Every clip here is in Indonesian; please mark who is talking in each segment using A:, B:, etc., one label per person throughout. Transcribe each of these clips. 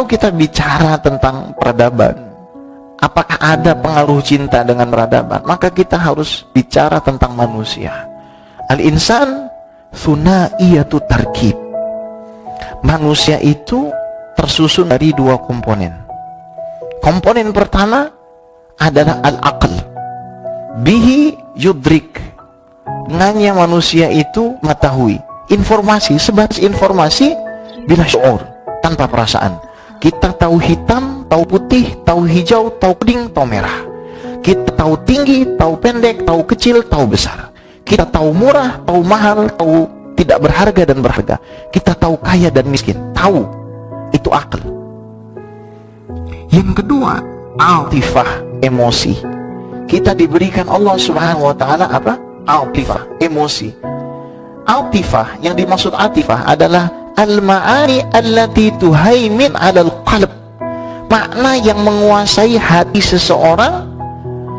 A: kalau kita bicara tentang peradaban, apakah ada pengaruh cinta dengan peradaban? Maka kita harus bicara tentang manusia. Al-insan thuna'iyatu tarkib. Manusia itu tersusun dari dua komponen. Komponen pertama adalah al-aql. Bihi yudrik. Dengannya manusia itu mengetahui informasi, sebatas informasi bila syuur, tanpa perasaan. Kita tahu hitam, tahu putih, tahu hijau, tahu kuning, tahu merah. Kita tahu tinggi, tahu pendek, tahu kecil, tahu besar. Kita tahu murah, tahu mahal, tahu tidak berharga dan berharga. Kita tahu kaya dan miskin. Tahu. Itu akal. Yang kedua, atifah, emosi. Kita diberikan Allah Subhanahu wa ta'ala apa? Atifah, emosi. Atifah, yang dimaksud atifah adalah al-ma'ani allati tuhaimin 'alal qalb. Makna yang menguasai hati seseorang,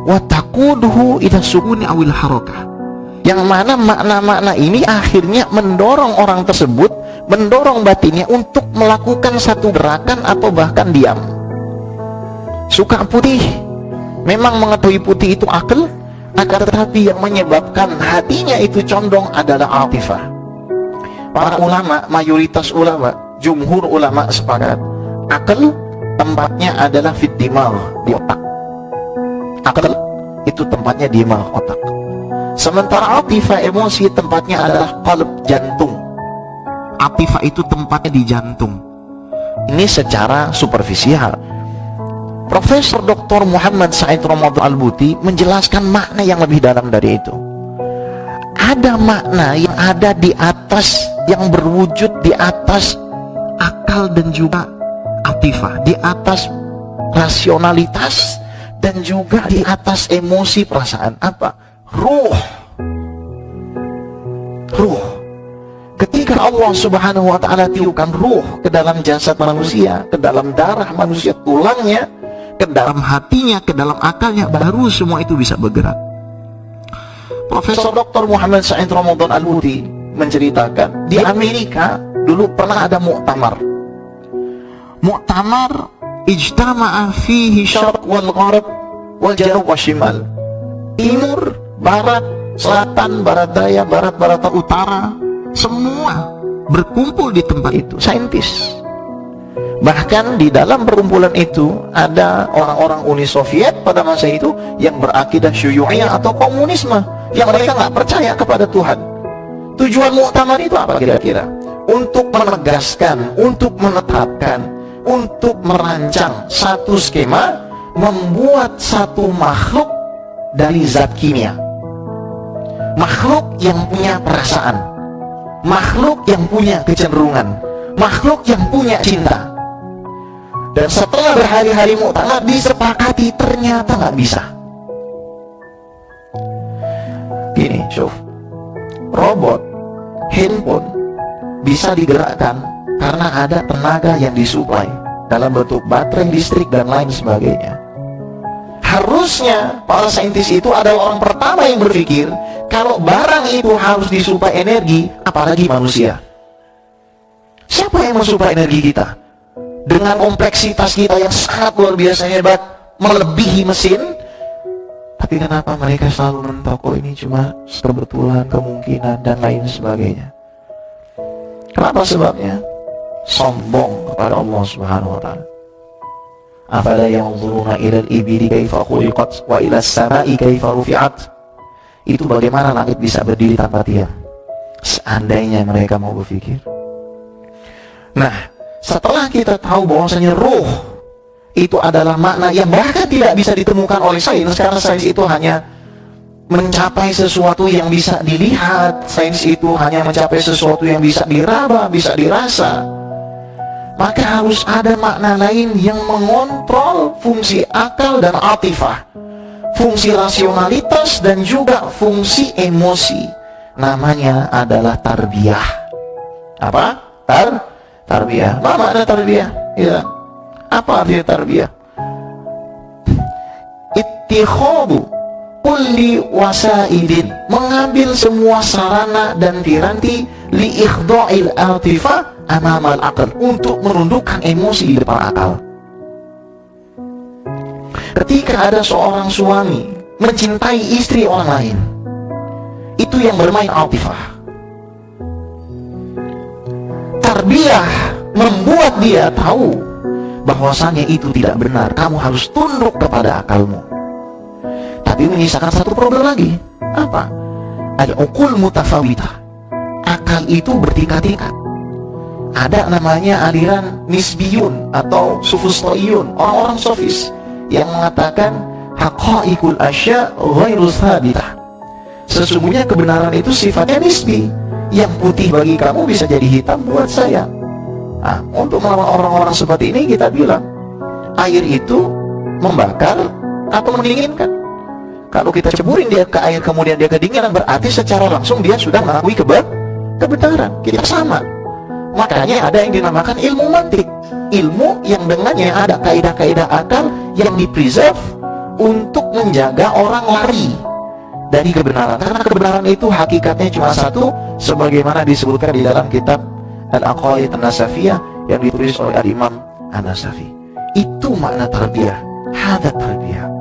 A: wa taquduhu ila sukuni awil harakah. Yang mana makna-makna ini akhirnya mendorong orang tersebut, mendorong batinnya untuk melakukan satu gerakan atau bahkan diam. Suka putih, memang mengetahui putih itu akal, akan tetapi yang menyebabkan hatinya itu condong adalah atifah. Para ulama, mayoritas ulama, jumhur ulama sepakat, akal tempatnya adalah fit dimagh, di otak. Akal itu tempatnya di dimagh, otak. Sementara atifah, emosi, tempatnya adalah qalb, jantung. Atifah itu tempatnya di jantung. Ini secara superficial. Profesor Dr. Muhammad Said Ramadan Al-Buti menjelaskan makna yang lebih dalam dari itu. Ada makna yang ada di atas, yang berwujud di atas akal dan juga atifah, di atas rasionalitas dan juga di atas emosi, perasaan. Apa? Ruh. Ketika Allah Subhanahu wa ta'ala tiupkan ruh ke dalam jasad manusia, ke dalam darah manusia, tulangnya, ke dalam hatinya, ke dalam akalnya, baru semua itu bisa bergerak. Profesor Dr. Muhammad Said Ramadan Al-Buti menceritakan, di Amerika dulu pernah ada muktamar ijtama'a fihi syarq wal gharb wal janub wa shimal. Timur, barat, selatan, barat daya, barat utara, semua berkumpul di tempat itu, saintis. Bahkan di dalam perkumpulan itu ada orang-orang Uni Soviet pada masa itu yang berakidah syuyu'iyah atau komunisme, yang mereka nggak percaya kepada Tuhan. Tujuan muktamar itu apa kira-kira? Untuk menegaskan, untuk menetapkan, untuk merancang satu skema, membuat satu makhluk dari zat kimia, makhluk yang punya perasaan, makhluk yang punya kecenderungan, makhluk yang punya cinta. Dan setelah berhari-hari muktamar disepakati, ternyata nggak bisa. Gini, Syuf, robot, handphone bisa digerakkan karena ada tenaga yang disuplai dalam bentuk baterai, listrik, dan lain sebagainya. Harusnya para saintis itu adalah orang pertama yang berpikir kalau barang itu harus disuplai energi, apalagi manusia. Siapa yang mensuplai energi kita? Dengan kompleksitas kita yang sangat luar biasa hebat, melebihi mesin. Tapi kenapa mereka selalu mentok, ini cuma kebetulan, kemungkinan, dan lain sebagainya? Kenapa sebabnya? Sombong kepada Allah Subhanahu wa ta'ala. Afala yanzuruna ilal ibili kaifa khuliqat wa ilas samai kaifa rufi'at. Itu bagaimana langit bisa berdiri tanpa tiang, seandainya mereka mau berpikir. Nah, setelah kita tahu bahwasanya ruh itu adalah makna yang bahkan tidak bisa ditemukan oleh sains, karena sains itu hanya mencapai sesuatu yang bisa dilihat, sains itu hanya mencapai sesuatu yang bisa diraba, bisa dirasa. Maka harus ada makna lain yang mengontrol fungsi akal dan atifah, fungsi rasionalitas dan juga fungsi emosi. Namanya adalah tarbiyah. Apa? Tarbiyah. Apa makna tarbiyah? Ya. Apa artinya tarbiyah? Ittikhadu kulli wasaidin, mengambil semua sarana dan piranti li ikhda'il atifah amamal akal, untuk merundukkan emosi di depan akal. Ketika ada seorang suami mencintai istri orang lain, itu yang bermain atifah. Tarbiyah membuat dia tahu bahwasanya itu tidak benar, kamu harus tunduk kepada akalmu. Tapi menyisakan satu problem lagi. Apa? Al-uqul mutafawitah, akal itu bertingkat-tingkat. Ada namanya aliran nisbiyun atau sufustoiyun, orang-orang sofis yang mengatakan haqaiqul asya ghairu thabitah, sesungguhnya kebenaran itu sifatnya nisbi. Yang putih bagi kamu bisa jadi hitam buat saya. Nah, untuk melawan orang-orang seperti ini kita bilang air itu membakar atau mendinginkan. Kalau kita ceburin dia ke air kemudian dia kedinginan, berarti secara langsung dia sudah mengakui kebenaran. Kita sama. Makanya ada yang dinamakan ilmu mantik, ilmu yang dengannya ada kaidah-kaidah akal yang dipreserve untuk menjaga orang lari dari kebenaran, karena kebenaran itu hakikatnya cuma satu, sebagaimana disebutkan di dalam kitab Al-Aqaid An-Nasafiyah yang ditulis oleh Al-Imam An-Nasafi. Itu makna tarbiyah. Hadza tarbiyah.